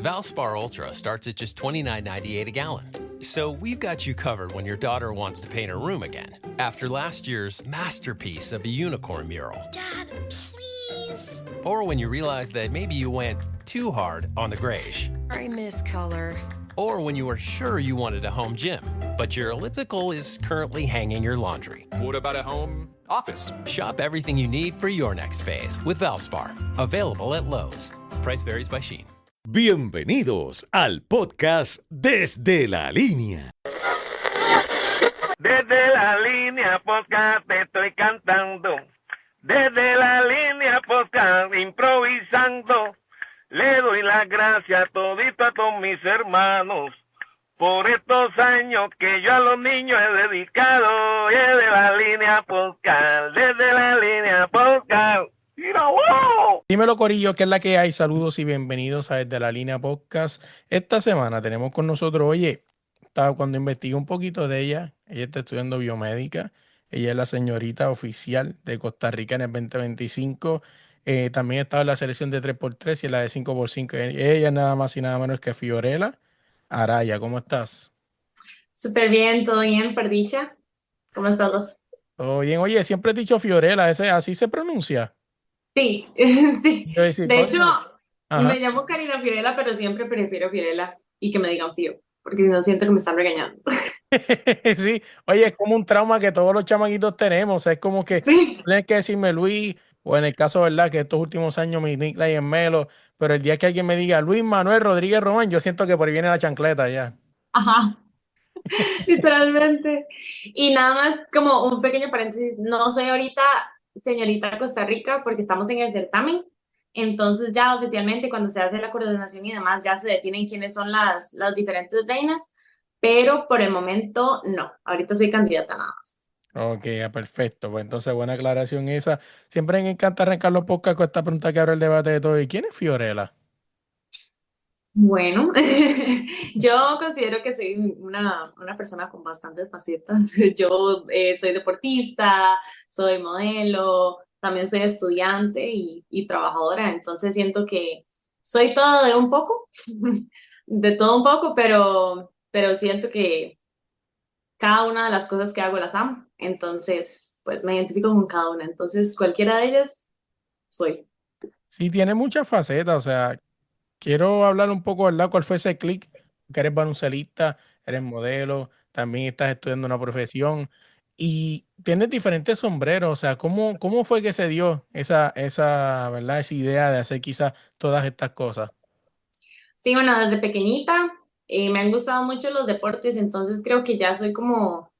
Valspar Ultra starts at just $29.98 a gallon. So we've got you covered when your daughter wants to paint her room again after last year's masterpiece of a unicorn mural. Dad, please. Or when you realize that maybe you went too hard on the grayish. I miss color. Or when you were sure you wanted a home gym, but your elliptical is currently hanging your laundry. What about a home office? Shop everything you need for your next phase with Valspar. Available at Lowe's. Price varies by Shein. Bienvenidos al podcast Desde la Línea. Desde la línea podcast te estoy cantando. Desde la línea podcast improvisando. Le doy las gracias todito a todos mis hermanos por estos años que yo a los niños he dedicado. Desde la línea podcast, desde la línea podcast. ¡Mira, wow! Dímelo, Corillo, que es la que hay. Saludos y bienvenidos a Desde la Línea Podcast. Esta semana tenemos con nosotros, cuando investigué un poquito de ella está estudiando biomédica. Ella es la señorita oficial de Costa Rica en el 2025. También estaba en la selección de 3x3 y en la de 5x5. Ella nada más y nada menos que Fiorella Araya. ¿Cómo estás? Súper bien, todo bien, por dicha. ¿Cómo están los? Todo bien. Siempre he dicho Fiorella, ¿así se pronuncia? Sí, sí. De hecho, Ajá. me llamo Karina Fiorella, pero siempre prefiero Fiorella y que me digan Fio, porque si no siento que me están regañando. Sí, es como un trauma que todos los chamaquitos tenemos. O sea, es como que Sí. tienes que decirme Luis, o en el caso, ¿verdad? Que estos últimos años mi nickname es Melo, pero el día que alguien me diga Luis Manuel Rodríguez Román, yo siento que por ahí viene la chancleta ya. Ajá, literalmente. Y nada más como un pequeño paréntesis, no soy ahorita señorita Costa Rica porque estamos en el certamen, entonces ya oficialmente cuando se hace la coordinación y demás ya se definen quiénes son las diferentes reinas, pero por el momento no, ahorita soy candidata nada más. Ok, perfecto. Pues entonces, buena aclaración esa. Siempre me encanta arrancar los podcasts con esta pregunta que abre el debate de todo. ¿Y quién es Fiorella? Bueno, yo considero que soy una persona con bastantes facetas. Yo soy deportista, soy modelo, también soy estudiante y trabajadora, entonces siento que soy todo de un poco, de todo un poco, pero siento que cada una de las cosas que hago las amo, entonces pues me identifico con cada una, entonces cualquiera de ellas soy. Sí, tiene muchas facetas. O sea, quiero hablar un poco, ¿verdad? ¿Cuál fue ese clic? Que eres baloncelista, eres modelo, también estás estudiando una profesión y tienes diferentes sombreros. O sea, ¿cómo fue que se dio esa, ¿verdad? Esa idea de hacer quizás todas estas cosas? Sí, bueno, desde pequeñita me han gustado mucho los deportes, entonces creo que ya soy como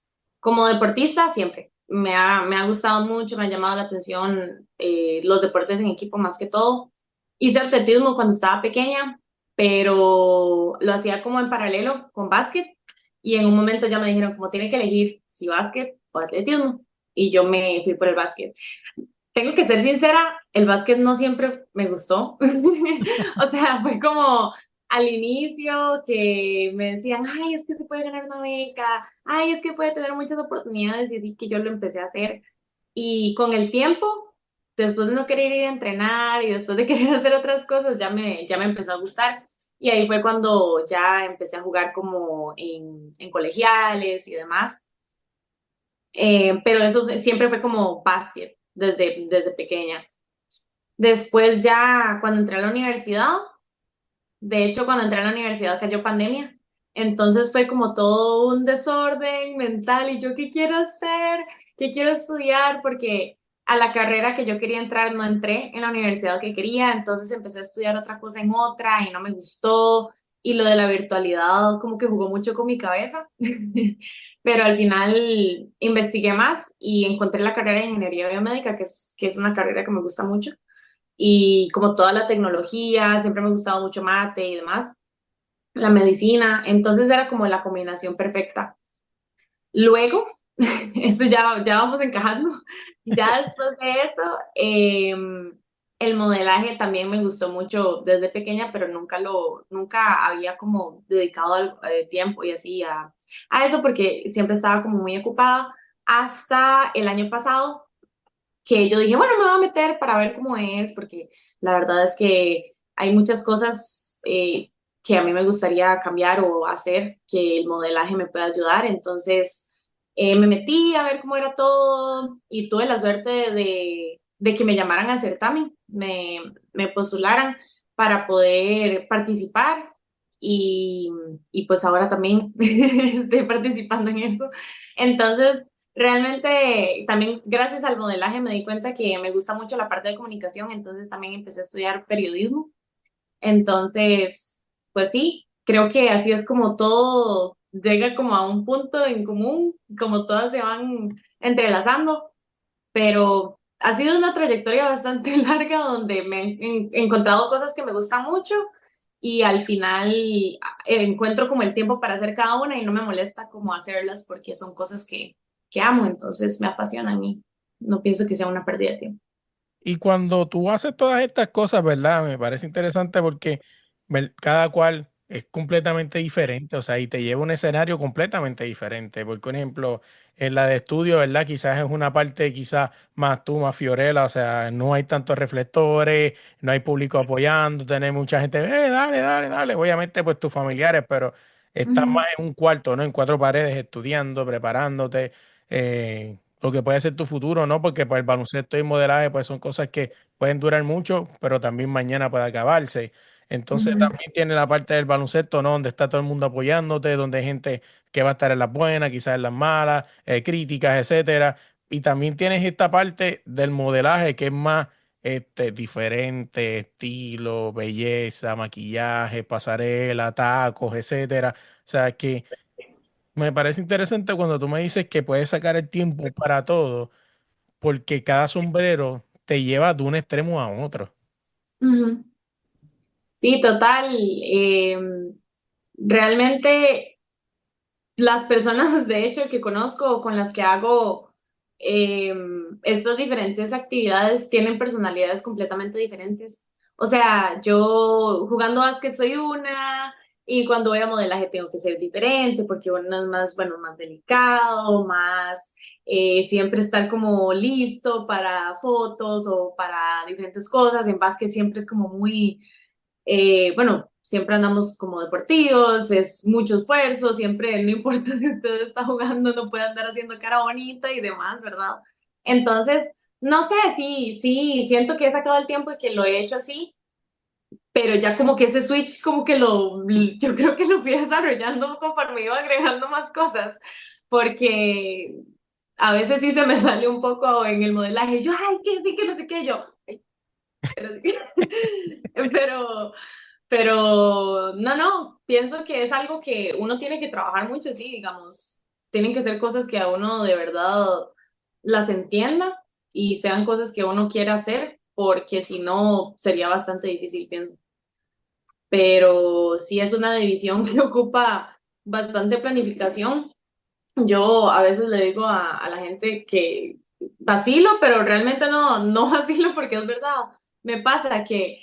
deportista siempre. Me ha gustado mucho, me ha llamado la atención los deportes en equipo más que todo. Hice atletismo cuando estaba pequeña, pero lo hacía como en paralelo con básquet y en un momento ya me dijeron como tiene que elegir si básquet o atletismo y yo me fui por el básquet. Tengo que ser sincera, el básquet no siempre me gustó. O sea, fue como al inicio que me decían, ay, es que se puede ganar una beca, ay, es que puede tener muchas oportunidades y así que yo lo empecé a hacer. Y con el tiempo, después de no querer ir a entrenar y después de querer hacer otras cosas, ya me empezó a gustar. Y ahí fue cuando ya empecé a jugar como en colegiales y demás. Pero eso siempre fue como básquet desde pequeña. Después ya cuando entré a la universidad, de hecho cuando entré a la universidad cayó pandemia, entonces fue como todo un desorden mental y yo qué quiero hacer, qué quiero estudiar, porque a la carrera que yo quería entrar no entré en la universidad que quería, entonces empecé a estudiar otra cosa en otra y no me gustó y lo de la virtualidad como que jugó mucho con mi cabeza, pero al final investigué más y encontré la carrera de ingeniería biomédica, que es una carrera que me gusta mucho y como toda la tecnología, siempre me ha gustado mucho mate y demás, la medicina, entonces era como la combinación perfecta. Luego, esto ya vamos encajando, ya después de eso, el modelaje también me gustó mucho desde pequeña, pero nunca había como dedicado tiempo y así a eso porque siempre estaba como muy ocupada hasta el año pasado que yo dije, bueno, me voy a meter para ver cómo es, porque la verdad es que hay muchas cosas que a mí me gustaría cambiar o hacer, que el modelaje me pueda ayudar. Entonces me metí a ver cómo era todo y tuve la suerte de que me llamaran al certamen, me postularan para poder participar y pues ahora también estoy participando en eso. Entonces, realmente también gracias al modelaje me di cuenta que me gusta mucho la parte de comunicación, entonces también empecé a estudiar periodismo. Entonces, pues sí, creo que así es como todo llega como a un punto en común, como todas se van entrelazando, pero ha sido una trayectoria bastante larga donde me he encontrado cosas que me gustan mucho y al final encuentro como el tiempo para hacer cada una y no me molesta como hacerlas porque son cosas que amo, entonces me apasionan y no pienso que sea una pérdida de tiempo. Y cuando tú haces todas estas cosas, ¿verdad? Me parece interesante porque cada cual es completamente diferente, o sea, y te lleva a un escenario completamente diferente. Porque, por ejemplo, en la de estudio, ¿verdad? Quizás es una parte, quizás más tú, más Fiorella, o sea, no hay tantos reflectores, no hay público apoyando, tener mucha gente, dale, dale, dale. Obviamente, pues tus familiares, pero estás más Ujú, en un cuarto, ¿no? En cuatro paredes, estudiando, preparándote. Lo que puede ser tu futuro, ¿no? Porque pues, el baloncesto y el modelaje pues, son cosas que pueden durar mucho, pero también mañana puede acabarse. Entonces ujú, también tiene la parte del baloncesto, ¿no? Donde está todo el mundo apoyándote, donde hay gente que va a estar en las buenas, quizás en las malas, críticas, etcétera. Y también tienes esta parte del modelaje que es más diferente, estilo, belleza, maquillaje, pasarela, tacos, etcétera. O sea que me parece interesante cuando tú me dices que puedes sacar el tiempo para todo, porque cada sombrero te lleva de un extremo a otro. ujú. Sí, total. Realmente las personas, de hecho, que conozco, con las que hago estas diferentes actividades, tienen personalidades completamente diferentes. O sea, yo jugando básquet soy una, y cuando voy a modelaje tengo que ser diferente, porque uno es más, bueno, más delicado, más siempre estar como listo para fotos o para diferentes cosas. En básquet siempre es como muy bueno, siempre andamos como deportivos, es mucho esfuerzo, siempre, no importa si usted está jugando, no puede andar haciendo cara bonita y demás, ¿verdad? Entonces, no sé, sí, siento que he sacado el tiempo y que lo he hecho así, pero ya como que ese switch, como que yo creo que lo fui desarrollando conforme iba agregando más cosas, porque a veces sí se me sale un poco en el modelaje, yo, ay, que sí, que no sé qué, yo, "Ay, pero, pero no, pienso que es algo que uno tiene que trabajar mucho, sí, digamos, tienen que ser cosas que a uno de verdad las entienda y sean cosas que uno quiera hacer, porque si no sería bastante difícil, pienso. Pero sí es una división que ocupa bastante planificación. Yo a veces le digo a la gente que vacilo, pero realmente no vacilo porque es verdad. Me pasa que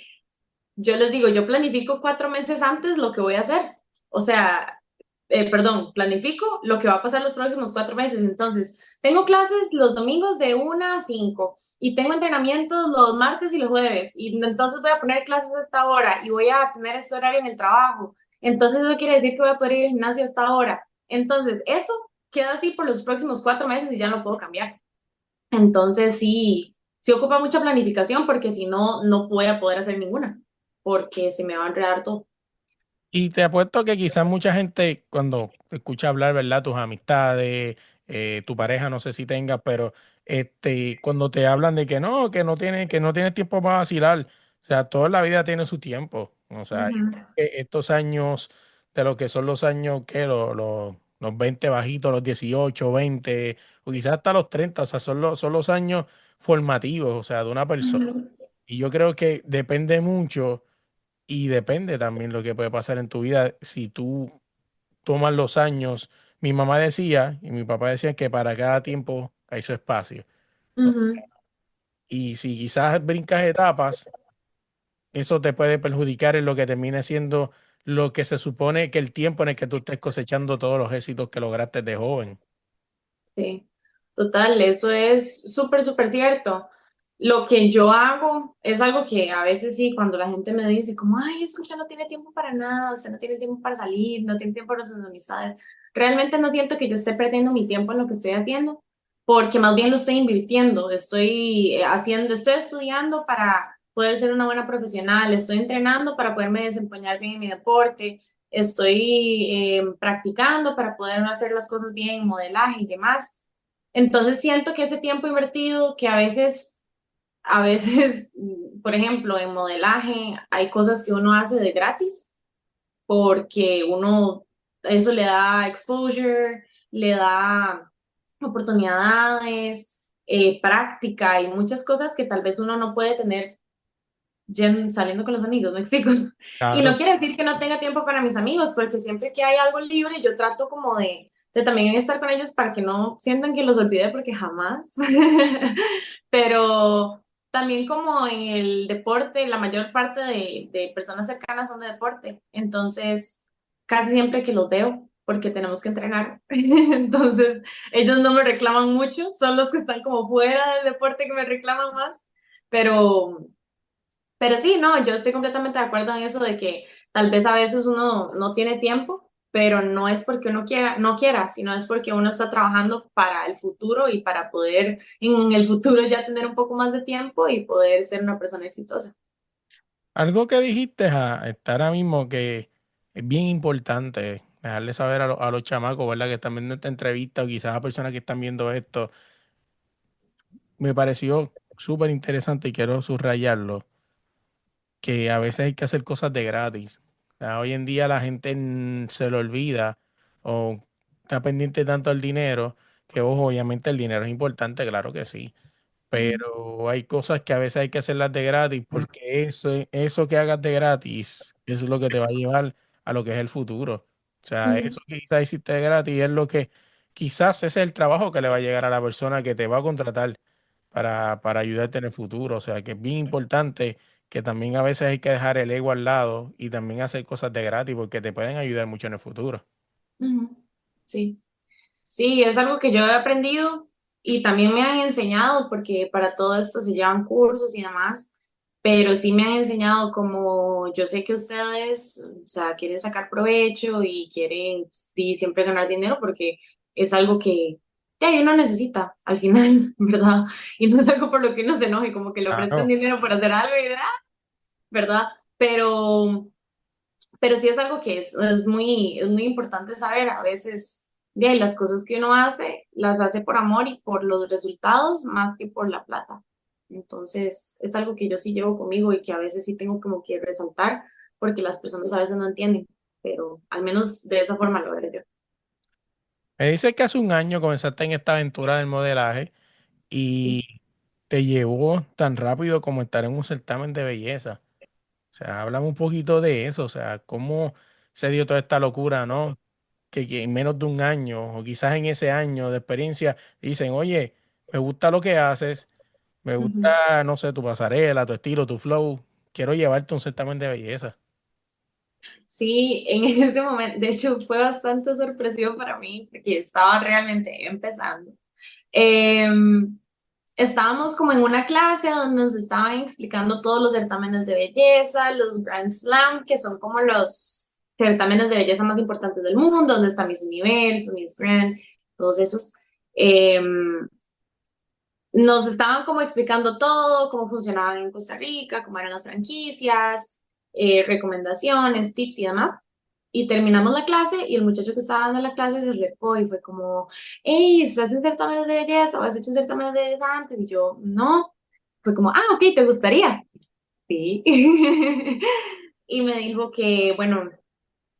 yo les digo, yo planifico 4 meses antes lo que voy a hacer. O sea, perdón, planifico lo que va a pasar los próximos 4 meses. Entonces, tengo clases los domingos de 1 a 5 y tengo entrenamientos los martes y los jueves. Y entonces voy a poner clases a esta hora y voy a tener este horario en el trabajo. Entonces, eso quiere decir que voy a poder ir al gimnasio a esta hora. Entonces, eso queda así por los próximos 4 meses y ya no puedo cambiar. Entonces, sí ocupa mucha planificación porque si no, no voy a poder hacer ninguna porque se me va a enredar todo. Y te apuesto que quizás mucha gente cuando te escucha hablar, ¿verdad? Tus amistades, tu pareja, no sé si tengas, pero cuando te hablan de que no tienes tiempo para vacilar, o sea, toda la vida tiene su tiempo. O sea, yo Ujú, creo que estos años, de lo que son los años, que los 20 bajitos, los 18 20 o quizás hasta los 30 o sea, son los años formativos, o sea, de una persona. ujú, Y yo creo que depende mucho y depende también lo que puede pasar en tu vida si tú tomas los años. Mi mamá decía y mi papá decía que para cada tiempo hay su espacio. ¿No? ujú. Y si quizás brincas etapas, eso te puede perjudicar en lo que termine siendo lo que se supone que el tiempo en el que tú estés cosechando todos los éxitos que lograste de joven. Sí, total, eso es súper, súper cierto. lo que yo hago es algo que a veces sí, cuando la gente me dice como, ay, es que usted no tiene tiempo para nada, usted no tiene tiempo para salir, no tiene tiempo para sus amistades. Realmente no siento que yo esté perdiendo mi tiempo en lo que estoy haciendo, porque más bien lo estoy invirtiendo, estoy estudiando para poder ser una buena profesional, estoy entrenando para poderme desempeñar bien en mi deporte, estoy practicando para poder hacer las cosas bien en modelaje y demás. Entonces siento que ese tiempo invertido que a veces, por ejemplo, en modelaje hay cosas que uno hace de gratis porque eso le da exposure, le da oportunidades, práctica y muchas cosas que tal vez uno no puede tener saliendo con los amigos, ¿me explico? Y no Claro. quiere decir que no tenga tiempo para mis amigos, porque siempre que hay algo libre, yo trato como de también estar con ellos para que no sientan que los olvidé, porque jamás. Pero también como en el deporte, la mayor parte de personas cercanas son de deporte, entonces casi siempre que los veo, porque tenemos que entrenar, entonces ellos no me reclaman mucho, son los que están como fuera del deporte que me reclaman más, pero... Pero sí, no, yo estoy completamente de acuerdo en eso de que tal vez a veces uno no tiene tiempo, pero no es porque uno quiera, no quiera, sino es porque uno está trabajando para el futuro y para poder en el futuro ya tener un poco más de tiempo y poder ser una persona exitosa. Algo que dijiste está ahora mismo que es bien importante dejarle saber a los chamacos, ¿verdad? Que están viendo esta entrevista o quizás a personas que están viendo esto. Me pareció súper interesante y quiero subrayarlo, que a veces hay que hacer cosas de gratis. O sea, hoy en día la gente se lo olvida o está pendiente tanto del dinero, que ojo, obviamente el dinero es importante, claro que sí, Ujú, pero hay cosas que a veces hay que hacerlas de gratis porque eso que hagas de gratis es lo que te va a llevar a lo que es el futuro. O sea, ujú, eso que quizás hiciste de gratis es lo que quizás ese es el trabajo que le va a llegar a la persona que te va a contratar para ayudarte en el futuro. O sea, que es bien importante que también a veces hay que dejar el ego al lado y también hacer cosas de gratis porque te pueden ayudar mucho en el futuro. ujú. Sí. Sí, es algo que yo he aprendido y también me han enseñado, porque para todo esto se llevan cursos y demás, pero sí me han enseñado como yo sé que ustedes, o sea, quieren sacar provecho y quieren sí, siempre ganar dinero porque es algo que ya uno necesita al final, ¿verdad? Y no es algo por lo que uno se enoje, como que le ofrezcan Claro. dinero por hacer algo y ¿verdad? Pero sí es algo que es muy importante saber. A veces, de las cosas que uno hace, las hace por amor y por los resultados más que por la plata. Entonces, es algo que yo sí llevo conmigo y que a veces sí tengo como que resaltar porque las personas a veces no entienden, pero al menos de esa forma lo veo yo. Me dice que hace un año comenzaste en esta aventura del modelaje Sí. y te llevó tan rápido como estar en un certamen de belleza. O sea, háblame un poquito de eso, o sea, cómo se dio toda esta locura, ¿no? Que en menos de un año o quizás en ese año de experiencia dicen, oye, me gusta lo que haces, me Ujú. gusta, no sé, tu pasarela, tu estilo, tu flow, quiero llevarte a un certamen de belleza. Sí, en ese momento, de hecho, fue bastante sorpresivo para mí porque estaba realmente empezando. Em, Estábamos como en una clase donde nos estaban explicando todos los certámenes de belleza, los Grand Slam, que son como los certámenes de belleza más importantes del mundo, donde está Miss Universo, Miss Grand, todos esos. Nos estaban como explicando todo, cómo funcionaban en Costa Rica, cómo eran las franquicias, recomendaciones, tips y demás. Y terminamos la clase y el muchacho que estaba dando la clase se acercó y fue como, hey, ¿estás en certámenes de belleza o has hecho certámenes de belleza antes? Y yo, no. Fue como, ah, ok, ¿te gustaría? Sí. Y me dijo que, bueno,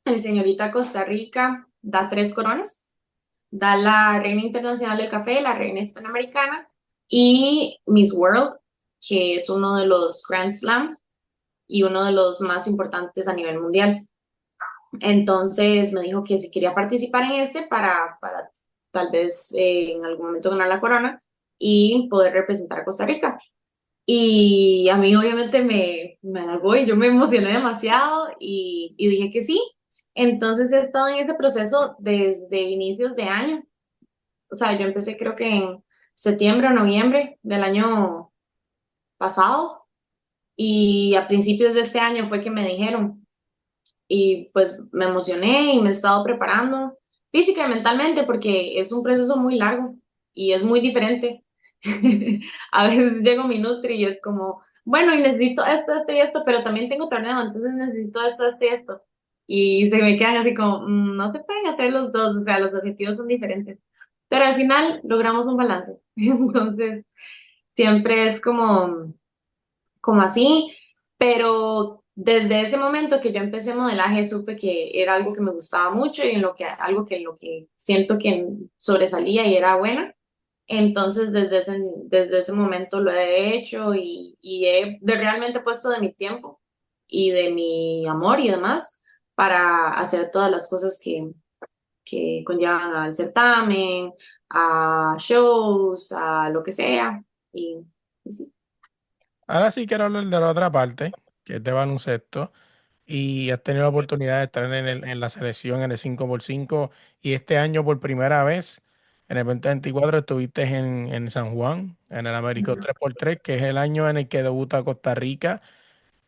el señorita Costa Rica da 3 coronas, da la Reina Internacional del Café, la Reina Hispanoamericana y Miss World, que es uno de los Grand Slam y uno de los más importantes a nivel mundial. Entonces me dijo que si quería participar en este para tal vez en algún momento ganar la corona y poder representar a Costa Rica. Y a mí obviamente me halagó y yo me emocioné demasiado y dije que sí. Entonces he estado en ese proceso desde inicios de año. O sea, yo empecé creo que en septiembre o noviembre del año pasado y a principios de este año fue que me dijeron y pues me emocioné y me he estado preparando física y mentalmente porque es un proceso muy largo y es muy diferente. A veces llego a mi Nutri y es como, bueno, y necesito esto, esto y esto, pero también tengo torneo, entonces necesito esto, esto y esto. Y se me quedan así como, no se pueden hacer los dos, o sea, los objetivos son diferentes. Pero al final logramos un balance. Entonces, siempre es como así, pero desde ese momento que yo empecé modelaje supe que era algo que me gustaba mucho y en lo que siento que sobresalía y era buena. Entonces, desde ese momento lo he hecho y realmente puesto de mi tiempo y de mi amor y demás para hacer todas las cosas que conllevan al certamen, a shows, a lo que sea. Y sí. Ahora sí quiero hablar de la otra parte, que es de baloncesto. Y has tenido la oportunidad de estar en la selección en el 5x5 y este año por primera vez, en el 2024, estuviste en San Juan, en el América 3x3, que es el año en el que debuta Costa Rica.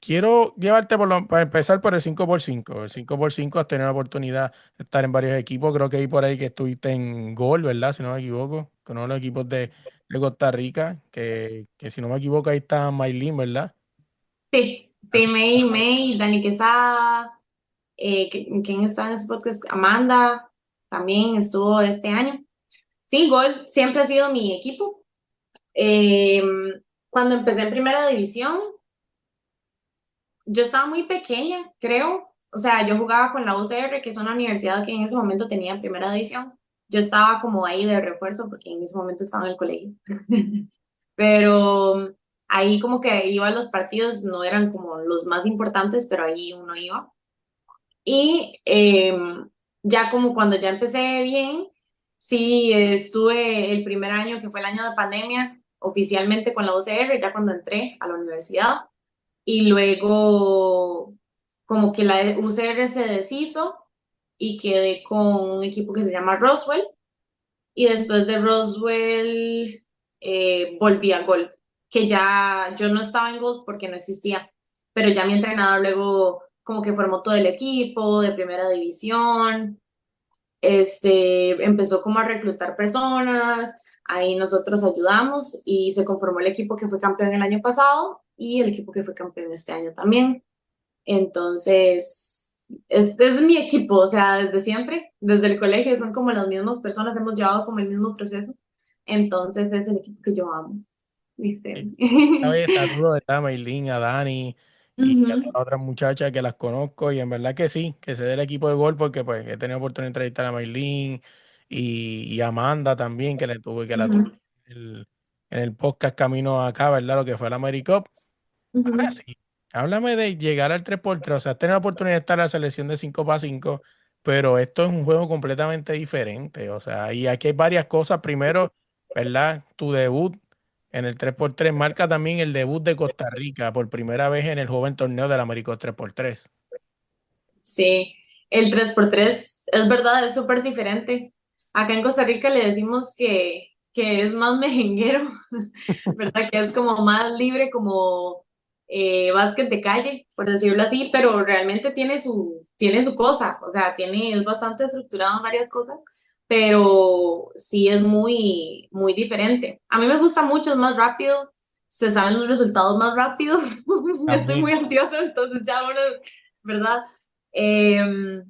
Quiero llevarte para empezar por el 5x5. El 5x5 has tenido la oportunidad de estar en varios equipos. Creo que vi por ahí que estuviste en Gol, ¿verdad? Si no me equivoco, con uno de los equipos de Costa Rica, que si no me equivoco ahí está Maylin, ¿verdad? Sí, sí, Así. May, Dani Quesada, ¿quién está en ese podcast? Amanda también estuvo este año. Sí, Gol siempre ha sido mi equipo. Eh, Cuando empecé en primera división, yo estaba muy pequeña, creo. O sea, yo jugaba con la UCR, que es una universidad que en ese momento tenía en primera división. Yo estaba como ahí de refuerzo porque en ese momento estaba en el colegio. Pero ahí como que iba a los partidos, no eran como los más importantes, pero ahí uno iba. Y ya como cuando ya empecé bien, sí estuve el primer año, que fue el año de pandemia, oficialmente con la UCR, ya cuando entré a la universidad. Y luego como que la UCR se deshizo y quedé con un equipo que se llama Roswell. Y después de Roswell volví a Gold, que ya yo no estaba en Gold porque no existía, pero ya mi entrenador luego como que formó todo el equipo de primera división, empezó como a reclutar personas, ahí nosotros ayudamos y se conformó el equipo que fue campeón el año pasado y el equipo que fue campeón este año también. Entonces, este es mi equipo, o sea, desde siempre, desde el colegio, son como las mismas personas, hemos llevado como el mismo proceso. Entonces, es el equipo que yo amo. ¿Viste? Oye, saludos, ¿verdad? A Maylin, a Dani y a todas Ujú, las otras muchachas que las conozco y en verdad que sí, que sé del equipo de gol porque pues he tenido oportunidad de entrevistar a Maylin y a Amanda también que la tuve ujú, en el podcast camino acá, ¿verdad? Lo que fue la AmeriCup. Ahora ujú. sí, háblame de llegar al 3x3, o sea, has tenido la oportunidad de estar en la selección de 5x5, pero esto es un juego completamente diferente, o sea, y aquí hay varias cosas. Primero, ¿verdad? Tu debut en el 3x3 marca también el debut de Costa Rica por primera vez en el joven torneo del América 3x3. Sí, el 3x3 es verdad, es súper diferente. Acá en Costa Rica le decimos que es más mejenguero, ¿verdad? Que es como más libre, como básquet de calle, por decirlo así, pero realmente tiene su cosa, o sea, es bastante estructurado en varias cosas, pero sí es muy, muy diferente. A mí me gusta mucho, es más rápido, se saben los resultados más rápido. Yo estoy muy También. ansiosa, entonces ya uno, ¿verdad? Eh,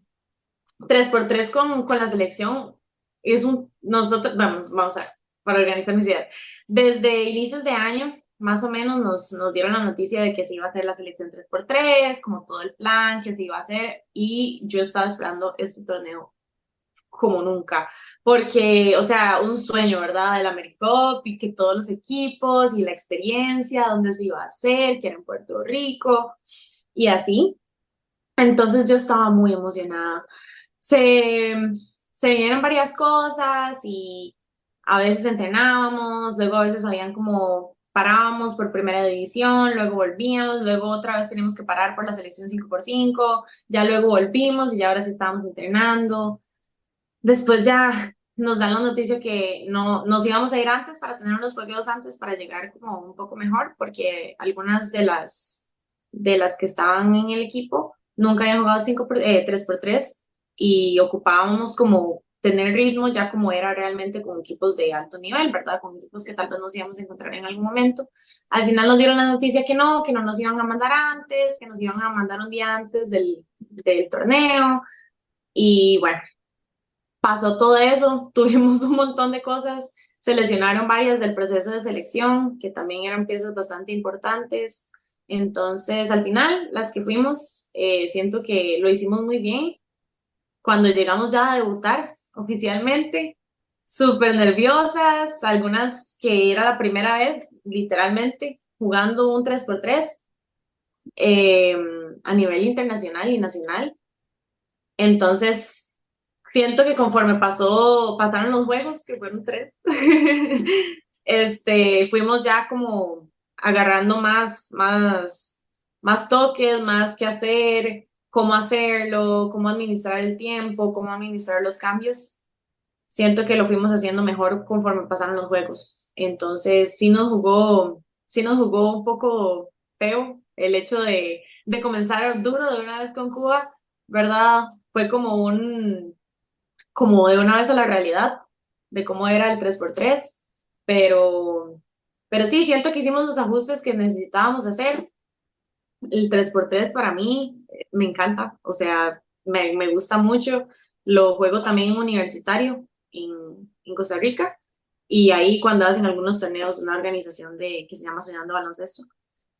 3x3 con la selección nosotros, vamos a ver, para organizar mis ideas. Desde inicios de año, más o menos, nos dieron la noticia de que se iba a hacer la selección 3x3, como todo el plan que se iba a hacer, y yo estaba esperando este torneo como nunca, porque, o sea, un sueño, ¿verdad? Del AmeriCup y que todos los equipos y la experiencia, dónde se iba a hacer, que era en Puerto Rico, y así. Entonces yo estaba muy emocionada. Se, Se vinieron varias cosas y a veces entrenábamos, luego a veces habían como parábamos por primera división, luego volvíamos, luego otra vez teníamos que parar por la selección 5x5, ya luego volvimos y ya ahora sí estábamos entrenando. Después ya nos dan la noticia que no nos íbamos a ir antes para tener unos juegos antes para llegar como un poco mejor, porque algunas de las que estaban en el equipo nunca habían jugado 3x3 y ocupábamos como tener ritmo ya como era realmente con equipos de alto nivel, ¿verdad? Con equipos que tal vez nos íbamos a encontrar en algún momento. Al final nos dieron la noticia que no nos iban a mandar antes, que nos iban a mandar un día antes del torneo. Y bueno, pasó todo eso, tuvimos un montón de cosas, se lesionaron varias del proceso de selección, que también eran piezas bastante importantes. Entonces, al final, las que fuimos, siento que lo hicimos muy bien. Cuando llegamos ya a debutar oficialmente, súper nerviosas, algunas que era la primera vez, literalmente, jugando un 3x3 a nivel internacional y nacional. Entonces, siento que conforme pasaron los juegos, que fueron 3, fuimos ya como agarrando más toques, más qué hacer, cómo hacerlo, cómo administrar el tiempo, cómo administrar los cambios. Siento que lo fuimos haciendo mejor conforme pasaron los juegos. Entonces, sí nos jugó un poco feo el hecho de comenzar duro de una vez con Cuba, ¿verdad? Fue como de una vez a la realidad de cómo era el 3x3, pero sí, siento que hicimos los ajustes que necesitábamos hacer. El 3x3 para mí me encanta, o sea, me gusta mucho. Lo juego también en universitario en Costa Rica y ahí cuando hacen algunos torneos, una organización que se llama Soñando Baloncesto.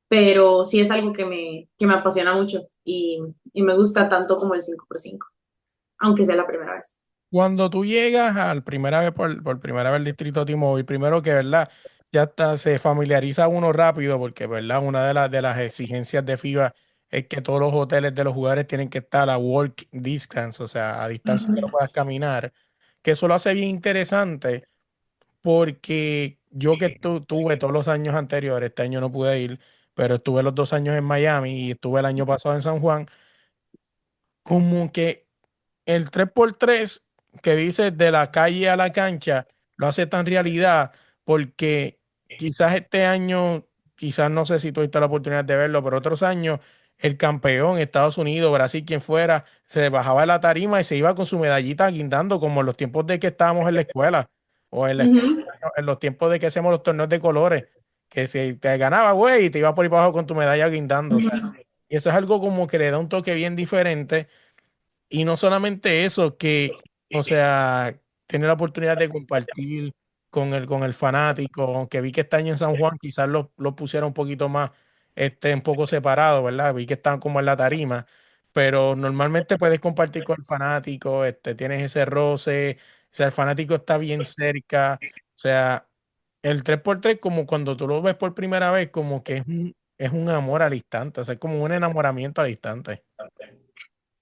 Pero sí es algo que me apasiona mucho y me gusta tanto como el 5x5, aunque sea la primera vez. Cuando tú llegas al primera vez por primera vez al distrito T-Mobile, primero que, ¿verdad? Ya está, se familiariza uno rápido porque, ¿verdad? Una de las exigencias de FIBA es que todos los hoteles de los jugadores tienen que estar a walk distance, o sea, a distancia que no puedas caminar, que eso lo hace bien interesante porque yo que tuve todos los años anteriores, este año no pude ir, pero estuve los 2 años en Miami y estuve el año pasado en San Juan, como que el 3x3 que dice de la calle a la cancha lo hace tan realidad porque quizás este año, quizás no sé si tuviste la oportunidad de verlo, pero otros años el campeón, Estados Unidos, Brasil, quien fuera, se bajaba de la tarima y se iba con su medallita guindando como en los tiempos de que estábamos en la escuela o en, Ujú. en los tiempos de que hacemos los torneos de colores, que si te ganaba, güey, y te iba por ahí para abajo con tu medalla guindando. O sea, y eso es algo como que le da un toque bien diferente y no solamente eso, que, o sea, tener la oportunidad de compartir con el fanático, aunque vi que este año en San Juan quizás lo pusiera un poquito más, un poco separado, ¿verdad? Vi que están como en la tarima, pero normalmente puedes compartir con el fanático, tienes ese roce, o sea, el fanático está bien cerca, o sea, el 3x3 como cuando tú lo ves por primera vez, como que es un amor al instante, o sea, es como un enamoramiento al instante.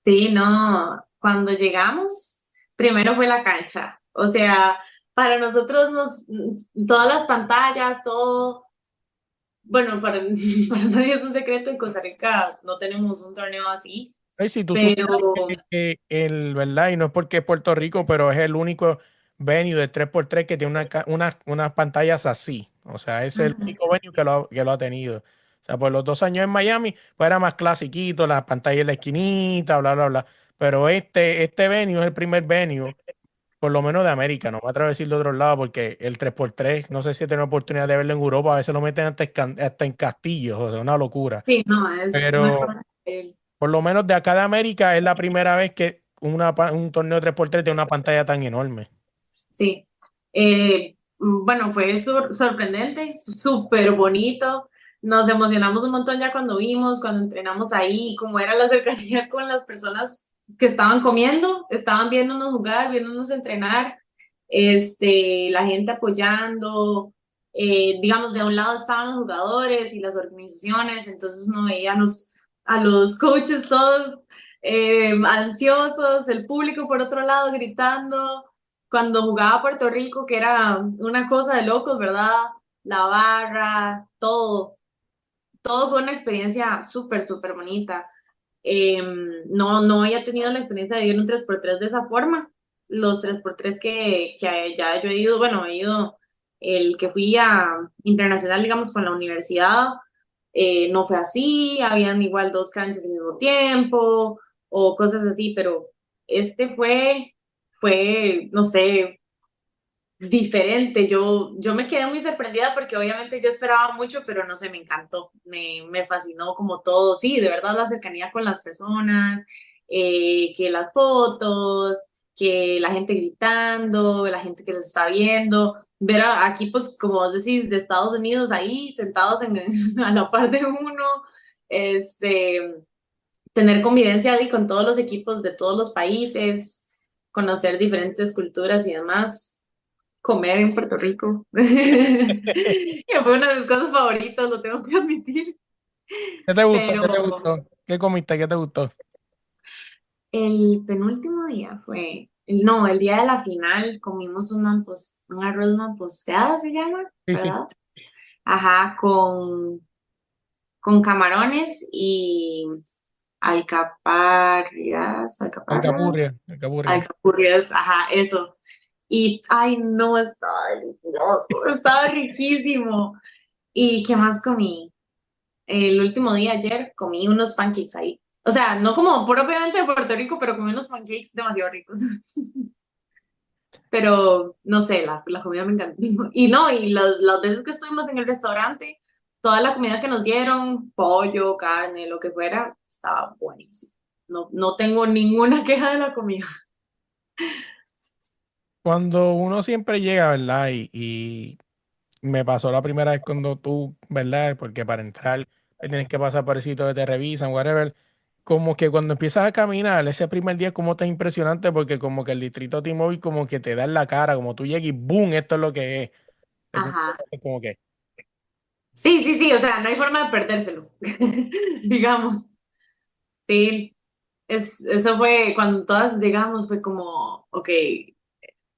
Sí, no, cuando llegamos, primero fue la cancha. O sea, para nosotros todas las pantallas, todo, bueno, para nadie es un secreto, en Costa Rica no tenemos un torneo así, Ay, si tú pero supieras que ¿verdad? Y no es porque es Puerto Rico, pero es el único venue de 3x3 que tiene unas pantallas así. O sea, es el ujú, único venue que lo ha tenido. O sea, por los 2 años en Miami, pues era más clasiquito, las pantallas en la esquinita, bla, bla, bla. Pero este venue es el primer venue, por lo menos de América. No voy a atrever a decir de otros lados porque el 3x3, no sé si he tenido oportunidad de verlo en Europa, a veces lo meten hasta en castillos, o sea, una locura. sí, no, es una Pero cosa increíble. por lo menos de acá de América es la primera vez que un torneo 3x3 tiene una pantalla tan enorme. Sí. Bueno, fue sorprendente, súper bonito. Nos emocionamos un montón ya cuando vimos, cuando entrenamos ahí, cómo era la cercanía con las personas que estaban comiendo, estaban viéndonos jugar, viéndonos entrenar, la gente apoyando. Digamos, de un lado estaban los jugadores y las organizaciones, entonces uno veía a los coaches todos ansiosos, el público por otro lado gritando cuando jugaba Puerto Rico, que era una cosa de locos, ¿verdad? La barra, todo fue una experiencia súper bonita. No había tenido la experiencia de vivir un 3x3 de esa forma. los 3x3 que ya yo he ido, bueno, he ido el que fui a internacional, digamos, con la universidad, no fue así, habían igual dos canchas al mismo tiempo o cosas así, pero este no sé, diferente. Yo me quedé muy sorprendida porque obviamente yo esperaba mucho, pero no sé, me encantó, me fascinó como todo, sí, de verdad la cercanía con las personas, que las fotos, que la gente gritando, la gente que los está viendo, ver aquí pues como vos decís, de Estados Unidos ahí sentados a la par de uno, este, tener convivencia ahí con todos los equipos de todos los países, conocer diferentes culturas y demás, comer en Puerto Rico, que fue una de mis cosas favoritas, lo tengo que admitir. ¿Qué te gustó? ¿Qué te Pero gustó? ¿Qué comiste? ¿Qué te gustó? el penúltimo día no, el día de la final comimos un arroz mamposteado, se llama, Sí, sí, ¿verdad? Ajá, con camarones y alcaparras, alcapurria. alcapurrias, ajá, eso. Y, ay, no, estaba delicioso, estaba riquísimo. ¿Y qué más comí? El último día, ayer, comí unos pancakes ahí. O sea, no como propiamente de Puerto Rico, pero comí unos pancakes demasiado ricos. Pero, no sé, la comida me encantó. Y no, y las veces que estuvimos en el restaurante, toda la comida que nos dieron, pollo, carne, lo que fuera, estaba buenísimo. No, no tengo ninguna queja de la comida. Cuando uno siempre llega, ¿verdad? Y me pasó la primera vez cuando tú, ¿verdad? Porque para entrar tienes que pasar por el sitio que te revisan, whatever. Como que cuando empiezas a caminar, ese primer día como tan impresionante porque como que el distrito T-Mobile como que te da en la cara, como tú llegas y ¡boom! Esto es lo que es. Ajá. Es como que Sí, sí, sí, o sea, no hay forma de perdérselo, digamos. Sí, eso fue cuando todas llegamos, fue como, ok,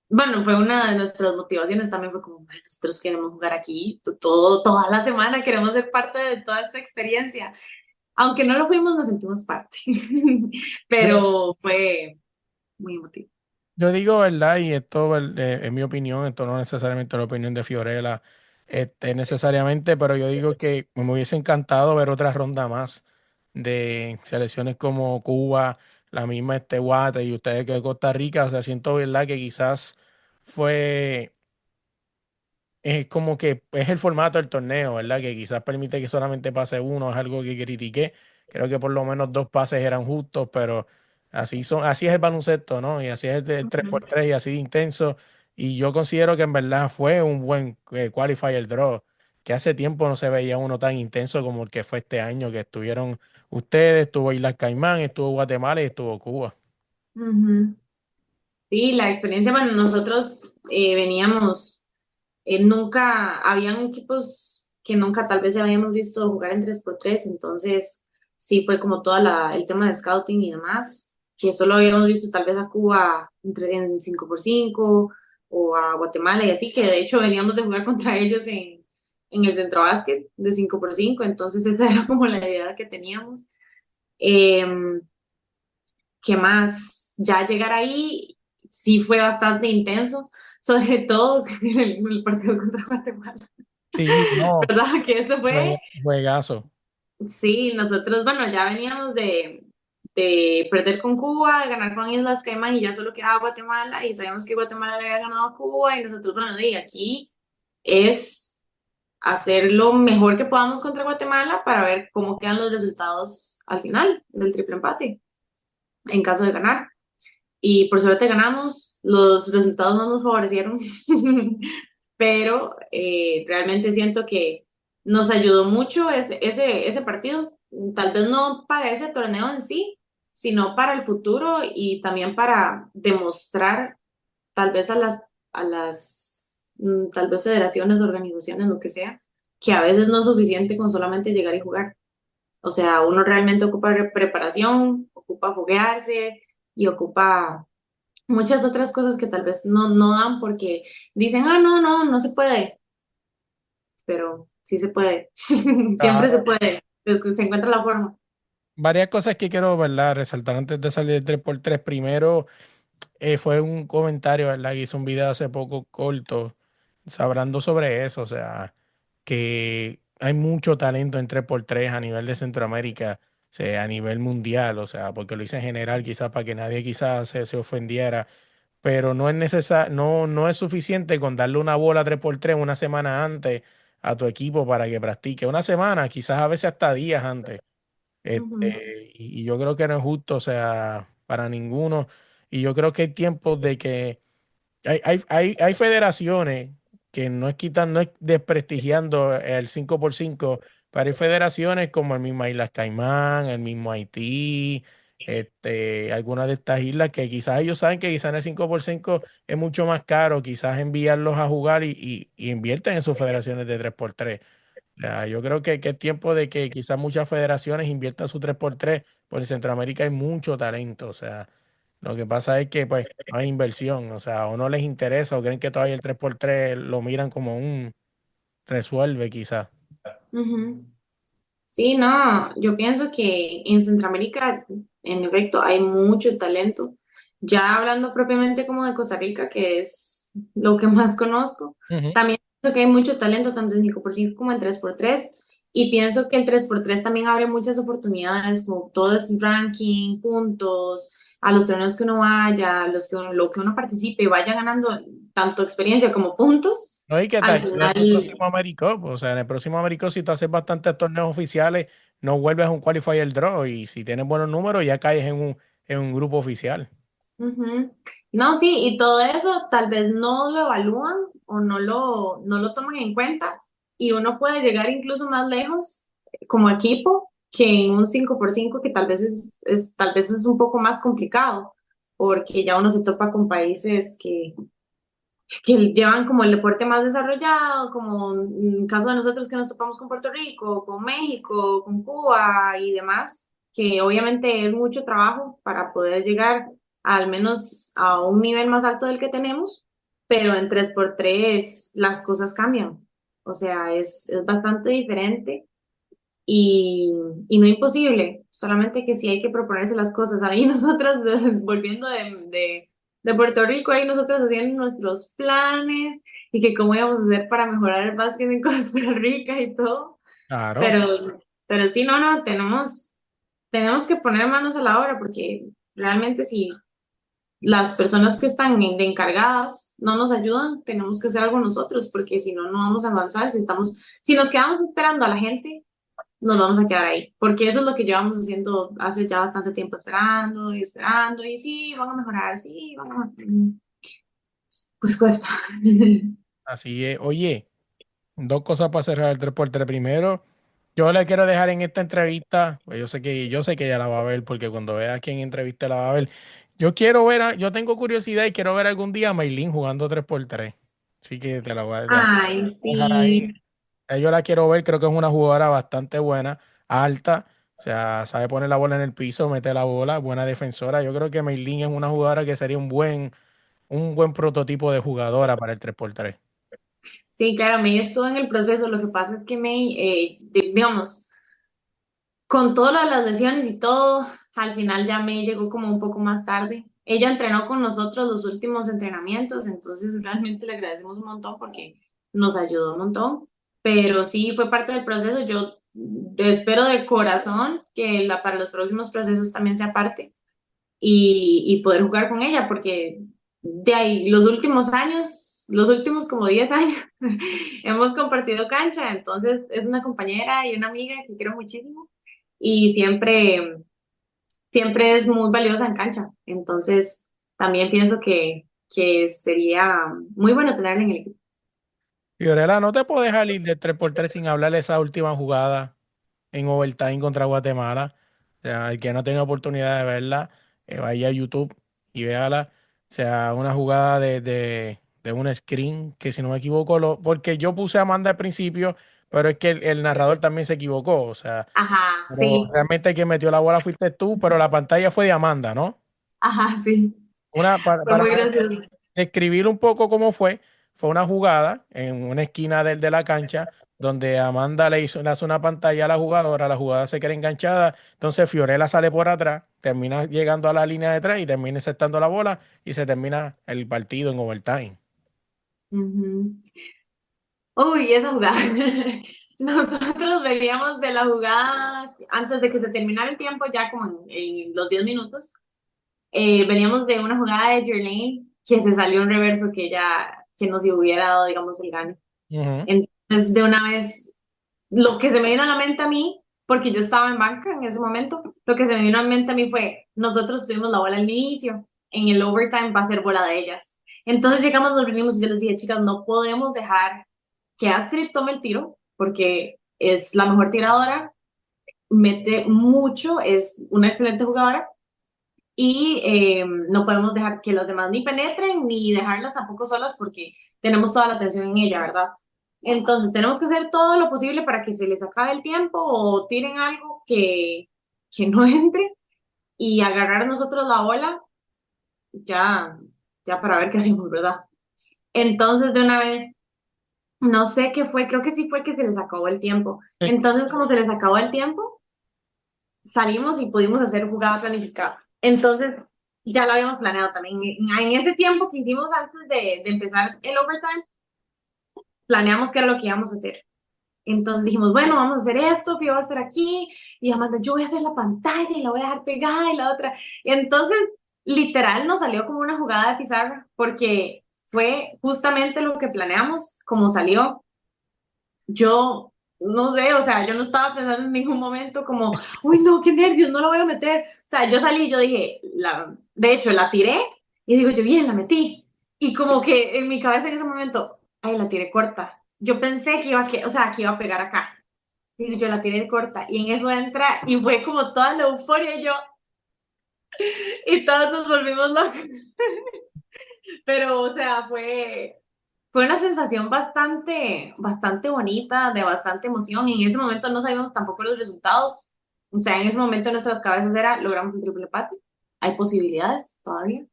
bueno, fue una de nuestras motivaciones también, fue como, "Bueno, nosotros queremos jugar aquí toda la semana, queremos ser parte de toda esta experiencia. Aunque no lo fuimos, nos sentimos parte, yo, pero fue muy emotivo. yo digo, ¿verdad? Y esto es mi opinión, esto no necesariamente es la opinión de Fiorella, necesariamente, pero yo digo que me hubiese encantado ver otra ronda más de selecciones como Cuba, la misma Guate y ustedes que de Costa Rica, o sea, siento, ¿verdad? Que quizás fue, es como que es el formato del torneo, ¿verdad? Que quizás permite que solamente pase uno, es algo que critiqué. Creo que por lo menos dos pases eran justos, pero así es el baloncesto, ¿no? Y así es el tres Ujú, por tres y así de intenso. Y yo considero que en verdad fue un buen qualifier draw, que hace tiempo no se veía uno tan intenso como el que fue este año, que estuvieron ustedes, estuvo Islas Caimán, estuvo Guatemala y estuvo Cuba. ujú. Sí, la experiencia, bueno, nosotros veníamos, nunca, habían equipos que nunca tal vez habíamos visto jugar en 3x3, entonces sí fue como el tema de scouting y demás, que solo habíamos visto tal vez a Cuba en 5x5 o a Guatemala y así, que de hecho veníamos de jugar contra ellos en el centro básquet de 5x5, entonces esa era como la idea que teníamos. Em, ¿Qué más? Ya llegar ahí sí fue bastante intenso, sobre todo el partido contra Guatemala, Sí, no, ¿verdad? Que eso fue, juegazo. sí, nosotros, bueno, ya veníamos de perder con Cuba, de ganar con Islas Caimán y ya solo quedaba Guatemala y sabíamos que Guatemala le había ganado a Cuba y nosotros, bueno, de aquí es hacer lo mejor que podamos contra Guatemala para ver cómo quedan los resultados al final del triple empate, en caso de ganar. Y por suerte ganamos, los resultados no nos favorecieron, pero realmente siento que nos ayudó mucho ese partido, tal vez no para ese torneo en sí, sino para el futuro y también para demostrar tal vez a las tal vez federaciones, organizaciones, lo que sea, que a veces no es suficiente con solamente llegar y jugar. O sea, uno realmente ocupa preparación, ocupa foguearse y ocupa muchas otras cosas que tal vez no dan porque dicen, ah, no, no, no se puede, pero sí se puede, siempre se puede, se encuentra la forma. Varias cosas que quiero, ¿verdad? Resaltar antes de salir del 3x3. Primero, fue un comentario, ¿verdad? Que hizo un video hace poco corto, hablando sobre eso, o sea, que hay mucho talento en 3x3 a nivel de Centroamérica, o sea, a nivel mundial, o sea, porque lo hice en general, quizás para que nadie quizás se ofendiera, pero no es no es suficiente con darle una bola 3x3 una semana antes a tu equipo para que practique. Una semana, quizás a veces hasta días antes. Ujú, Y yo creo que no es justo, o sea, para ninguno. Y yo creo que hay tiempos de que hay federaciones que no es no es desprestigiando el 5x5, pero hay federaciones como el mismo Islas Caimán, el mismo Haití, algunas de estas islas que quizás ellos saben que quizás en el 5x5 es mucho más caro, quizás enviarlos a jugar y invierten en sus federaciones de 3x3. Ya, yo creo que es tiempo de que quizás muchas federaciones inviertan su 3x3, porque en Centroamérica hay mucho talento. O sea, lo que pasa es que pues no hay inversión, o sea, o no les interesa, o creen que todavía el 3x3 lo miran como un resuelve quizás. ujú. Sí, no, yo pienso que en Centroamérica, en efecto, hay mucho talento. Ya hablando propiamente como de Costa Rica, que es lo que más conozco, Ujú. también pienso que hay mucho talento tanto en 5x5 como en 3x3. Y pienso que el 3x3 también abre muchas oportunidades, como todo es ranking, puntos, a los torneos que uno vaya, lo que uno participe y vaya ganando tanto experiencia como puntos. No, y que te Al ayuda en el final, próximo Americup. O sea, en el próximo Americup, si tú haces bastantes torneos oficiales, no vuelves a un qualifier draw. Y si tienes buenos números, ya caes en un grupo oficial. ujú. No, sí, y todo eso tal vez no lo evalúan o no lo toman en cuenta y uno puede llegar incluso más lejos como equipo que en un 5x5 que tal vez tal vez es un poco más complicado porque ya uno se topa con países que llevan como el deporte más desarrollado, como en el caso de nosotros que nos topamos con Puerto Rico, con México, con Cuba y demás, que obviamente es mucho trabajo para poder llegar al menos a un nivel más alto del que tenemos, pero en 3x3 las cosas cambian. O sea, es bastante diferente y, y no imposible, solamente que sí hay que proponerse las cosas. Ahí nosotras, volviendo de Puerto Rico, ahí nosotras haciendo nuestros planes y que cómo íbamos a hacer para mejorar el básquet en Costa Rica y todo. Claro. Pero sí, no, tenemos que poner manos a la obra porque realmente si las personas que están de encargadas no nos ayudan, tenemos que hacer algo nosotros porque si no, no vamos a avanzar. Si nos quedamos esperando a la gente nos vamos a quedar ahí, porque eso es lo que llevamos haciendo hace ya bastante tiempo, esperando, y sí, van a mejorar, sí, van a mejorar. Pues cuesta. Así es. Oye. Dos cosas para cerrar el 3x3. Primero, yo le quiero dejar en esta entrevista, pues yo sé que ella la va a ver, porque cuando vea a quien entreviste la va a ver. Yo quiero ver, yo tengo curiosidad y quiero ver algún día a Maylin jugando 3x3. Así que te la voy Ay, a dejar ahí. sí. Yo la quiero ver, creo que es una jugadora bastante buena, alta, o sea, sabe poner la bola en el piso, mete la bola, buena defensora. Yo creo que Maylin es una jugadora que sería un buen prototipo de jugadora para el 3x3. Sí, claro, May estuvo en el proceso. Lo que pasa es que May, digamos, con todo lo de las lesiones y todo, al final ya May llegó como un poco más tarde. Ella entrenó con nosotros los últimos entrenamientos, entonces realmente le agradecemos un montón porque nos ayudó un montón. Pero sí fue parte del proceso. Yo espero de corazón que para los próximos procesos también sea parte y poder jugar con ella, porque de ahí los últimos años, los últimos como 10 años, hemos compartido cancha, entonces es una compañera y una amiga que quiero muchísimo y siempre es muy valiosa en cancha, entonces también pienso que sería muy bueno tenerla en el equipo. Fiorella, no te puedo dejar ir de 3x3 sin hablar de esa última jugada en overtime contra Guatemala. O sea, el que no ha tenido oportunidad de verla, vaya a YouTube y véala. O sea, una jugada de un screen que si no me equivoco, porque yo puse a Amanda al principio, pero es que el narrador también se equivocó. O sea, Ajá, pero sí, realmente el que metió la bola fuiste tú, pero la pantalla fue de Amanda, ¿no? ajá, sí, fue Para muy gracioso. describir un poco cómo fue una jugada en una esquina de la cancha donde Amanda le hace una pantalla a la jugadora se queda enganchada, entonces Fiorella sale por atrás, termina llegando a la línea de tres y termina encestando la bola y se termina el partido en overtime. Ujú. Uy, esa jugada. Nosotros veníamos de la jugada antes de que se terminara el tiempo, ya como en los 10 minutos. Veníamos de una jugada de Jerlane que se salió un reverso que nos hubiera dado, digamos, el gane. Ujú. Entonces, de una vez, lo que se me vino a la mente a mí, porque yo estaba en banca en ese momento, lo que se me vino a la mente a mí fue, nosotros tuvimos la bola al inicio, en el overtime va a ser bola de ellas. Entonces llegamos, nos reunimos y yo les dije, chicas, no podemos dejar que Astrid tome el tiro, porque es la mejor tiradora, mete mucho, es una excelente jugadora, y no podemos dejar que los demás ni penetren, ni dejarlas tampoco solas, porque tenemos toda la atención en ella, ¿verdad? Entonces tenemos que hacer todo lo posible para que se les acabe el tiempo o tiren algo que no entre y agarrar nosotros la bola ya, ya para ver qué hacemos, ¿verdad? Entonces de una vez, no sé qué fue, creo que sí fue que se les acabó el tiempo. Sí. Entonces como se les acabó el tiempo, salimos y pudimos hacer jugada planificada. Entonces ya lo habíamos planeado también. En ese tiempo que hicimos antes de empezar el overtime, planeamos qué era lo que íbamos a hacer. Entonces dijimos, bueno, vamos a hacer esto, Fío va a estar aquí, y Amanda, yo voy a hacer la pantalla y la voy a dejar pegada y la otra. Y entonces, literal, nos salió como una jugada de pizarra, porque fue justamente lo que planeamos, como salió. Yo, no sé, o sea, yo no estaba pensando en ningún momento como, uy, no, qué nervios, no la voy a meter. O sea, yo salí y yo dije, de hecho, la tiré y digo, yo bien, la metí. Y como que en mi cabeza en ese momento, ay, la tiré corta. Yo pensé que o sea, que iba a pegar acá. Y yo la tiré corta. Y en eso entra y fue como toda la euforia y yo, y todos nos volvimos locos. Pero, o sea, fue una sensación bastante bonita, de bastante emoción. Y en ese momento no sabíamos tampoco los resultados. O sea, en ese momento en nuestras cabezas era, logramos un triple empate. Hay posibilidades todavía.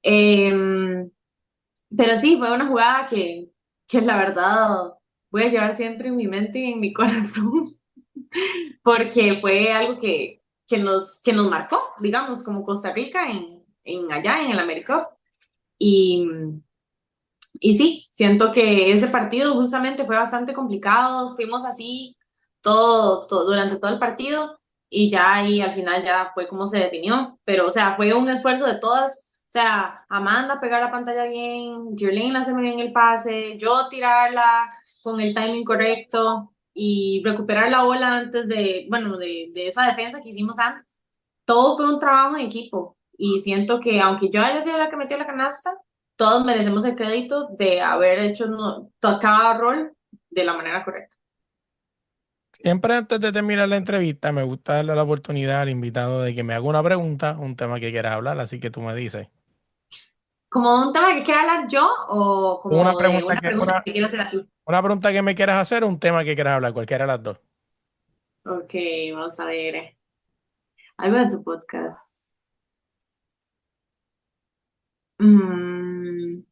Pero sí, fue una jugada que la verdad voy a llevar siempre en mi mente y en mi corazón, porque fue algo que nos marcó, digamos, como Costa Rica allá en el AmeriCup. Y, y sí, siento que ese partido justamente fue bastante complicado, fuimos así durante todo el partido y ya ahí al final ya fue como se definió, pero o sea, fue un esfuerzo de todas, o sea, Amanda pegar la pantalla bien, Jerlene hacerme bien el pase, yo tirarla con el timing correcto y recuperar la bola antes de esa defensa que hicimos antes. Todo fue un trabajo en equipo y siento que aunque yo haya sido la que metió la canasta, todos merecemos el crédito de haber hecho cada rol de la manera correcta. Siempre antes de terminar la entrevista, me gusta darle la oportunidad al invitado de que me haga una pregunta, un tema que quieras hablar, así que tú me dices. ¿Como un tema que quiera hablar yo o Una como de pregunta una pregunta que quiero hacer a ti? una pregunta que me quieras hacer o un tema que quieras hablar, cualquiera de las dos. Ok, vamos a ver. Algo de tu podcast. Mm,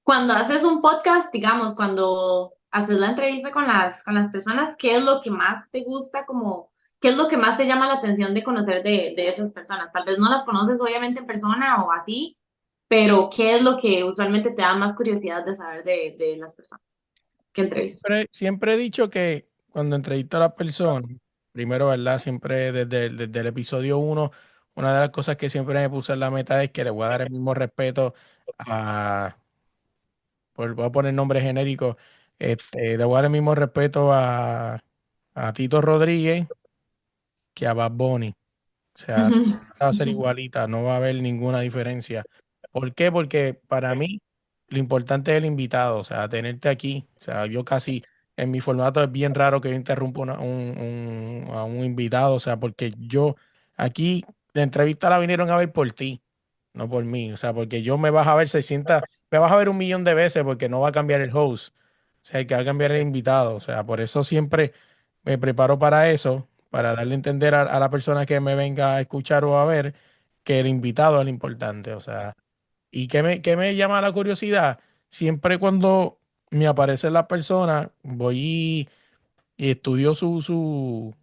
Cuando haces un podcast, digamos, cuando haces la entrevista con las personas, ¿qué es lo que más te gusta, como, qué es lo que más te llama la atención de conocer de esas personas? Tal vez no las conoces obviamente en persona o así, pero ¿qué es lo que usualmente te da más curiosidad de saber de las personas que entrevistas? Siempre he dicho que cuando entrevisto a las personas, primero, ¿verdad? Siempre desde el episodio uno, una de las cosas que siempre me puse en la meta es que le voy a dar el mismo respeto a, voy a poner nombres genéricos, le voy a dar el mismo respeto a Tito Rodríguez que a Bad Bunny. O sea, va a ser igualita, no va a haber ninguna diferencia. ¿Por qué? Porque para mí lo importante es el invitado, o sea, tenerte aquí. O sea, yo casi en mi formato es bien raro que yo interrumpa a un invitado, o sea, porque yo aquí la entrevista la vinieron a ver por ti, no por mí. O sea, porque yo me vas a ver 600, me vas a ver 1 millón de veces porque no va a cambiar el host. O sea, el que va a cambiar el invitado. O sea, por eso siempre me preparo para eso, para darle a entender a la persona que me venga a escuchar o a ver que el invitado es lo importante. O sea, ¿y qué me llama la curiosidad? Siempre cuando me aparecen las personas, voy y estudio su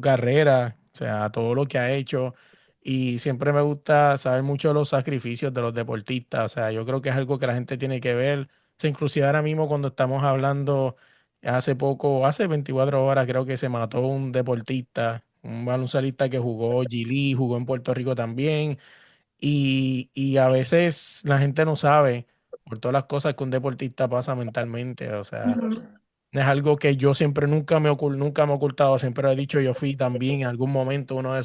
carrera, o sea, todo lo que ha hecho. Y siempre me gusta saber mucho de los sacrificios de los deportistas. O sea, yo creo que es algo que la gente tiene que ver. O sea, inclusive ahora mismo cuando estamos hablando, hace poco, hace 24 horas, creo que se mató un deportista, un baloncelista que jugó G League, jugó en Puerto Rico también. Y a veces la gente no sabe por todas las cosas que un deportista pasa mentalmente. O sea, Ujú. es algo que yo siempre nunca me he ocultado, siempre he dicho, yo fui también en algún momento uno de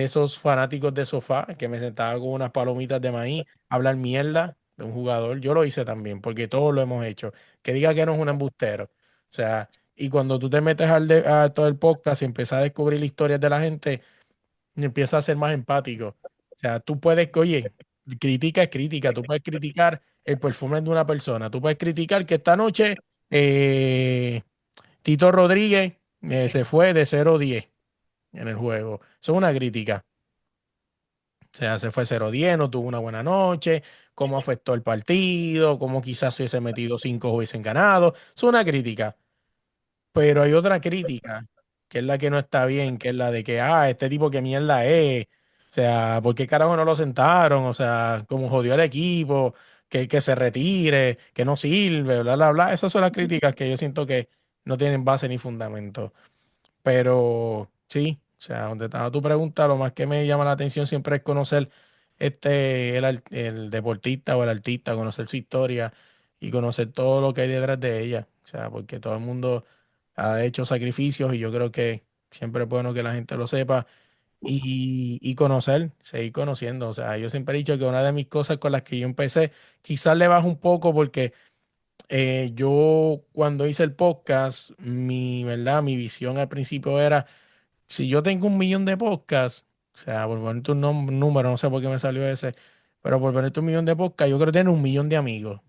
esos fanáticos de sofá que me sentaba con unas palomitas de maíz a hablar mierda de un jugador. Yo lo hice también, porque todos lo hemos hecho. Que diga que no es un embustero. O sea, y cuando tú te metes a todo el podcast y empiezas a descubrir historias de la gente, empieza a ser más empático. O sea, tú puedes, oye, crítica es crítica, tú puedes criticar el performance de una persona, tú puedes criticar que esta noche eh, Tito Rodríguez se fue de 0-10 en el juego. Eso es una crítica. O sea, se fue 0-10, no tuvo una buena noche, cómo afectó el partido, cómo quizás se hubiese metido 5 hubiesen ganado. Eso es una crítica. Pero hay otra crítica, que es la que no está bien, que es la de que, este tipo qué mierda es. O sea, ¿por qué carajo no lo sentaron? O sea, como jodió al equipo, que se retire, que no sirve, bla, bla, bla. Esas son las críticas que yo siento que no tienen base ni fundamento. Pero sí, o sea, donde estaba tu pregunta, lo más que me llama la atención siempre es conocer el deportista o el artista, conocer su historia y conocer todo lo que hay detrás de ella. O sea, porque todo el mundo ha hecho sacrificios y yo creo que siempre es bueno que la gente lo sepa y conocer, seguir conociendo. O sea, yo siempre he dicho que una de mis cosas con las que yo empecé, quizás le bajo un poco porque yo cuando hice el podcast, ¿verdad? Mi visión al principio era, si yo tengo 1 millón de podcasts, o sea, por ponerte un número, no sé por qué me salió ese, pero por ponerte 1 millón de podcasts, yo creo tener 1 millón de amigos.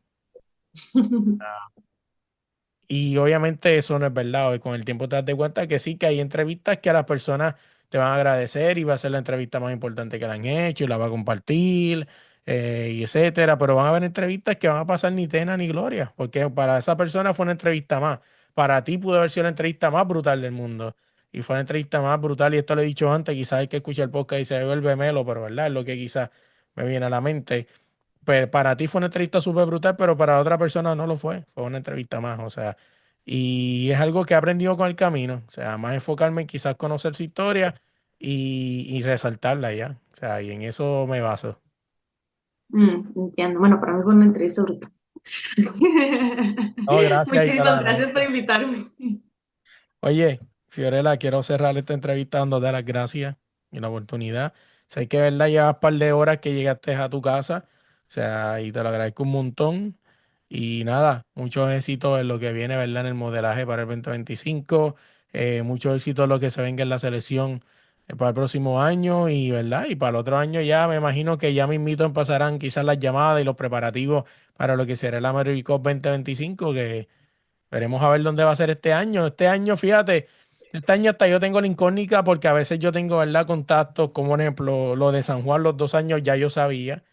Y obviamente eso no es verdad. Y con el tiempo te das de cuenta que sí, que hay entrevistas que a las personas te van a agradecer y va a ser la entrevista más importante que le han hecho y la va a compartir, y etcétera. Pero van a haber entrevistas que van a pasar ni pena ni gloria, porque para esa persona fue una entrevista más. Para ti pudo haber sido la entrevista más brutal del mundo. Y fue la entrevista más brutal, y esto lo he dicho antes, quizás el que escucha el podcast y se vuelve melo, pero verdad, es lo que quizás me viene a la mente. Pues para ti fue una entrevista súper brutal, pero para otra persona no lo fue. Fue una entrevista más, o sea, y es algo que he aprendido con el camino. O sea, más enfocarme en quizás conocer su historia y resaltarla ya. O sea, y en eso me baso. Entiendo. Bueno, para mí fue una entrevista brutal. No, gracias y te lo Muchísimas gracias por agradezco. invitarme. Oye, Fiorella, quiero cerrar esta entrevista dándote las gracias y la oportunidad. Sé que, verdad, llevas un par de horas que llegaste a tu casa, o sea, y te lo agradezco un montón. Y nada, mucho éxito en lo que viene, ¿verdad? En el modelaje para el 2025, mucho éxito en lo que se venga en la selección para el próximo año y, ¿verdad? Y para el otro año ya me imagino que ya mismito empezarán quizás las llamadas y los preparativos para lo que será el America Cup 2025, que veremos a ver dónde va a ser este año. Este año, fíjate, este año hasta yo tengo la incógnita porque a veces yo tengo, ¿verdad? Contactos, como por ejemplo lo de San Juan, los 2 años ya yo sabía.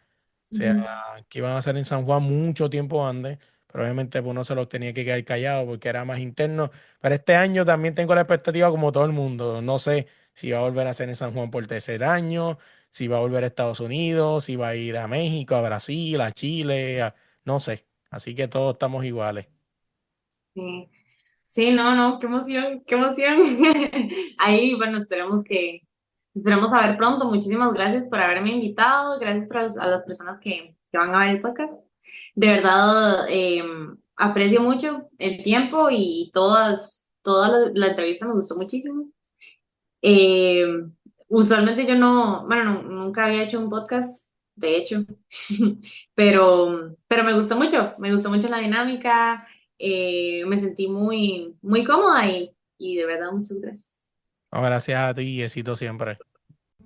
O sea, Ujú. que iban a ser en San Juan mucho tiempo antes, pero obviamente pues, uno se los tenía que quedar callado porque era más interno. Pero este año también tengo la expectativa como todo el mundo. No sé si va a volver a ser en San Juan por tercer año, si va a volver a Estados Unidos, si va a ir a México, a Brasil, a Chile, no sé. Así que todos estamos iguales. Sí. Sí, no, no, qué emoción, qué emoción. Ahí, bueno, esperemos a ver pronto. Muchísimas gracias por haberme invitado. Gracias a las personas que van a ver el podcast. De verdad, aprecio mucho el tiempo y toda la entrevista me gustó muchísimo. Eh, Usualmente yo no, bueno, nunca había hecho un podcast, de hecho, pero me gustó mucho la dinámica, me sentí muy, muy cómoda y de verdad muchas gracias. No, gracias a ti y éxito siempre.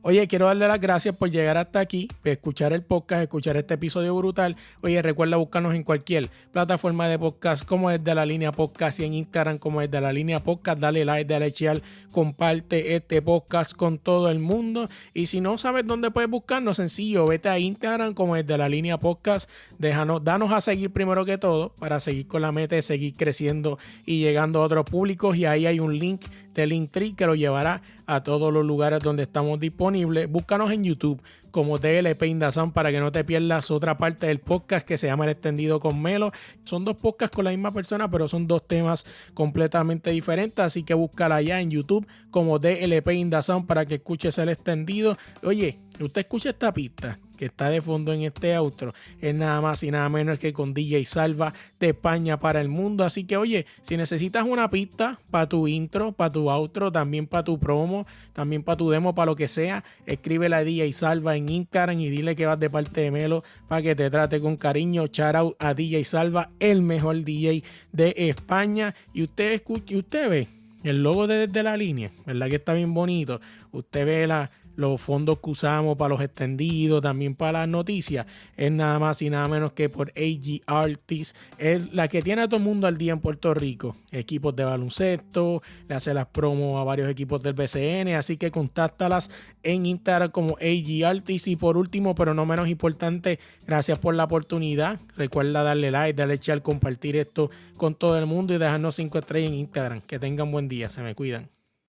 Oye, quiero darle las gracias por llegar hasta aquí, escuchar el podcast, escuchar este episodio brutal. Oye, recuerda buscarnos en cualquier plataforma de podcast como es de la línea podcast y en Instagram como es de la línea podcast. Dale like, dale share, comparte este podcast con todo el mundo. Y si no sabes dónde puedes buscarnos, sencillo, vete a Instagram como es de la línea podcast. Danos a seguir primero que todo para seguir con la meta de seguir creciendo y llegando a otros públicos. Y ahí hay un link de Linktree que lo llevará a todos los lugares donde estamos disponibles. Búscanos en YouTube como DLP Indazón para que no te pierdas otra parte del podcast que se llama El Extendido con Melo. Son dos podcasts con la misma persona, pero son dos temas completamente diferentes, así que búscala allá en YouTube como DLP Indazón para que escuches El Extendido. Oye, usted escucha esta pista que está de fondo en este outro, es nada más y nada menos que con DJ Salva de España para el mundo. Así que oye, si necesitas una pista para tu intro, para tu outro, también para tu promo, también para tu demo, para lo que sea, escríbele a DJ Salva en Instagram y dile que vas de parte de Melo para que te trate con cariño. Shout out a DJ Salva, el mejor DJ de España. Y usted escucha, y usted ve el logo de Desde la Línea, ¿verdad que está bien bonito? Usted ve los fondos que usamos para los extendidos, también para las noticias, es nada más y nada menos que por AG Artists, es la que tiene a todo el mundo al día en Puerto Rico. Equipos de baloncesto, le hace las promos a varios equipos del BCN, así que contáctalas en Instagram como AG Artists. Y por último, pero no menos importante, gracias por la oportunidad. Recuerda darle like, darle share, compartir esto con todo el mundo y dejarnos 5 estrellas en Instagram. Que tengan buen día, se me cuidan.